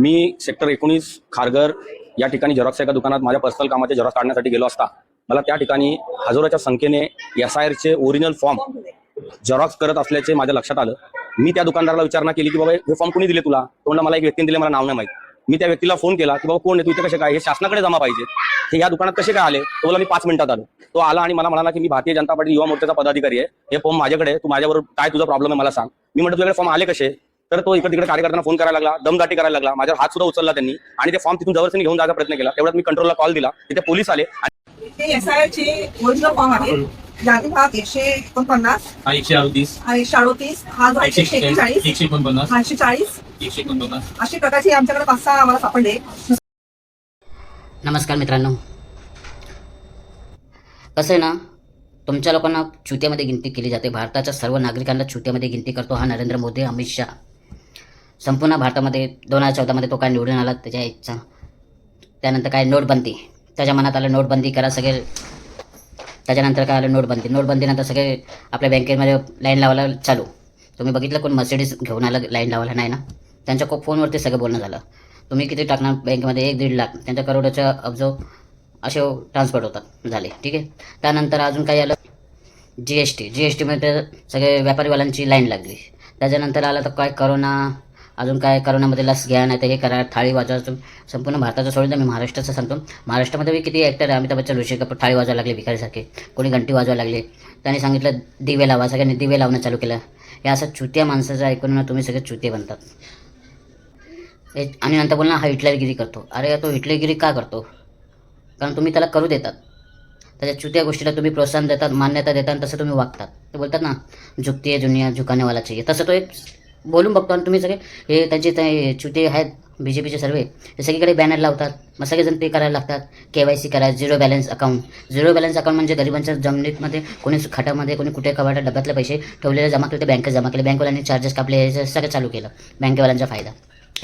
मी sector 19 Kharghar या ठिकाणी Xerox एका दुकानात माझ्या पर्सनल कामाचे झेरॉक्स काढण्यासाठी गेलो असता मला त्या ठिकाणी हजारोच्या संख्येने SIRचे ओरिजिनल फॉर्म झेरॉक्स करत असल्याचे माझ्या लक्षात आलं. मी त्या दुकानदाराला विचारणा केली की बाबा हे फॉर्म कोणी दिले तुला? तो म्हणला मला एक व्यक्तीने दिले, मला नाव नाही माहित. मी त्या व्यक्तीला फोन केला की बाबा कोण आहे तू, इथे कसे काय, हे शासनाकडे जमा पाहिजे, हे या दुकानात कसे काय आले? तो बोला मी 5 मिनिटात आलो. तो आला आणि मला म्हणाला की मी भारतीय जनता पार्टी युवा मोर्चाचा पदाधिकारी आहे, हे फॉर्म माझ्याकडे, तू माझ्याबरोबर काय तुझा प्रॉब्लेम आहे मला सांग. मी म्हटलं तुझ्याकडे फॉर्म आले कसे? तर तो इकडे तिकडे कार्यकर्त्यांना फोन करायला लागला, दमदाटी करायला लागला, माझ्यावर हात सुद्धा उचलला त्यांनी आणि ते फॉर्म तिथून जवळून घेऊन जायचा प्रयत्न केला. तेवढ्यात मी कंट्रोलला कॉल दिला, तिथे पोलीस आले. हे SIRचे ओरिजिनल फॉर्म आहे. जाती भाग 149, 138, 138, हा जो 141, 149, 140, 149 अशी प्रकारचे आमच्याकडे 5-6 आम्हाला सापडले. नमस्कार मित्रांनो, कसं आहे ना, तुमच्या लोकांना चुत्यामध्ये गिनती केली जाते. भारताच्या सर्व नागरिकांना चुत्यामध्ये गिनती करतो हा नरेंद्र मोदी, अमित शहा. संपूर्ण भारतामध्ये 2014मध्ये तो काय निवडून आला त्याच्या इच्छा. त्यानंतर काय नोटबंदी, त्याच्या मनात आलं नोटबंदी करा सगळे. त्याच्यानंतर काय आलं नोटबंदीनंतर सगळे आपल्या बँकेमध्ये लाईन लावायला चालू. तुम्ही बघितलं कोण मर्सिडीज घेऊन आलं लाईन लावायला? नाही ना. त्यांच्या फोनवरती सगळं बोलणं झालं. तुम्ही किती टाकणार बँकेमध्ये? 1-1.5 लाख. त्यांच्या करोडच्या अब्ज असे ट्रान्सफर होतात झाले. ठीक आहे. त्यानंतर अजून काही आलं GSTमध्ये सगळे व्यापारीवाल्यांची लाईन लागली. त्याच्यानंतर आलं तर काय करोना, अजून काय करोनामध्ये लस घ्या नाही तर हे करा, थाळी वाजवा. संपूर्ण भारताचं सोडून मी महाराष्ट्राचं सांगतो. महाराष्ट्रामध्ये बी किती ॲक्टर आहे, अमिताभ बच्चन, ऋषी कपूर थाळी वाजवायला लागले भिकारीसारखे, कोणी घंटी वाजवायला लागले. त्यांनी सांगितलं दिवे लावा, सगळ्यांनी दिवे लावणं चालू केलं. या असं चुत्या माणसाचं ऐकून ना तुम्ही सगळे चुते बनतात. आणि नंतर बोलणार हा हिटलरगिरी करतो. अरे तो हिटलरगिरी का करतो? कारण तुम्ही त्याला करू देतात. त्याच्या चुत्या गोष्टीला तुम्ही प्रोत्साहन देतात, मान्यता देतात, तसं तुम्ही वागतात. ते बोलतात ना झुकती आहे दुनिया झुकानेवाला चाहिए, तसं तो एक बोलून बघतो. आणि तुम्ही सगळे हे त्यांचे ते चुते आहेत BJPचे सर्व, हे सगळीकडे बॅनर लावतात. मग सगळेजण पे करायला लागतात. KYC करा, झिरो बॅलन्स अकाउंट म्हणजे गरिबांच्या जमिनीमध्ये कोणी खात्यामध्ये कोणी कुठे कवाटा डब्यातले पैसे ठेवलेले जमा केले, ते बँकेत जमा केले, बँकवाल्यांनी चार्जेस कापले, हे सगळं चालू केलं. बँकेवाल्यांचा फायदा.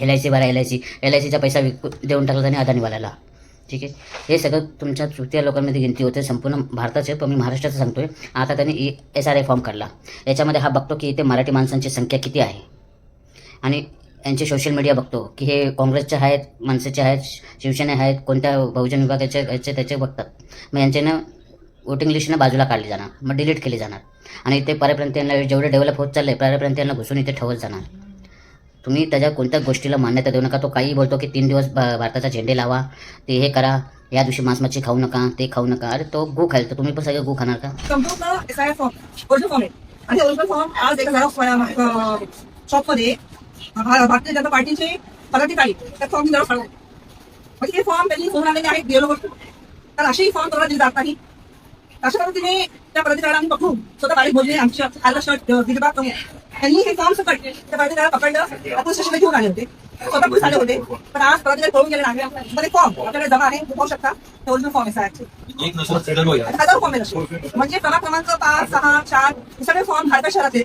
LIC भरा, LICचा पैसा देऊन टाकला त्यांनी अदानीवाल्याला. ठीक आहे. हे सगळं तुमच्या चुत्या लोकांमध्ये गिनती होते संपूर्ण भारताचे. पण मी महाराष्ट्राचं सांगतोय. आता त्यांनी SRI फॉर्म काढला. याच्यामध्ये हा बघतो की इथे मराठी माणसांची संख्या किती आहे आणि यांचे सोशल मीडिया बघतो की हे काँग्रेसचे आहेत, मनसेचे आहेत, शिवसेना आहेत, कोणत्या बहुजन विभागाचे याचे त्याचे बघतात. मग यांच्यानं वोटिंग लिस्टनं बाजूला काढली जाणार, मग डिलीट केली जाणार आणि ते पर्यंत यांना जेवढे डेव्हलप होत चालले पर्यंत यांना घुसून इथे ठेवत जाणार. तुम्ही त्याच्या कोणत्या गोष्टीला मान्यता देऊ नका. तो काही बोलतो की 3 दिवस भारताचा झेंडे लावा, ते हे करा, या दिवशी मांस-मच्छी खाऊ नका, ते खाऊ नका. अरे तो गू खाईल तर तुम्ही पण सगळं गू खाणार का? संपूर्ण SIR फॉर्म ओरिजिनल फॉर्म आहे. आणि ओरिजिनल फॉर्म आज एका झेरॉक्स शॉपमध्ये भारतीय जनता पार्टीचे पदाधिकारी त्या फॉर्म झेरॉक्स काढून, म्हणजे हे फॉर्म त्यांनी फोन आलेले आहेत BLO वर. तर असेही फॉर्म तुम्हाला दिले जात नाही. अशा पद्धतीने त्या पदाधिकाऱ्यांनी पकडून स्वतः बारीक बोलले आमच्या आला शर्ट दिलबाग कमी. त्यांनी हे फॉर्म सकट त्या पदाधिकाऱ्याला पकडलं, आपण स्टेशनला घेऊन आले होते, स्वतः पोलीस आले होते. पण आज पदाधिकारी पळून गेले नाही. मध्ये फॉर्म आपल्याकडे जमा आहे, पाहू शकता. ते ओरिजिनल फॉर्म आहे SIRचे. 1000 फॉर्म आहे. म्हणजे क्रमांक 5, 6, 4 हे सगळे फॉर्म भारतात शहरात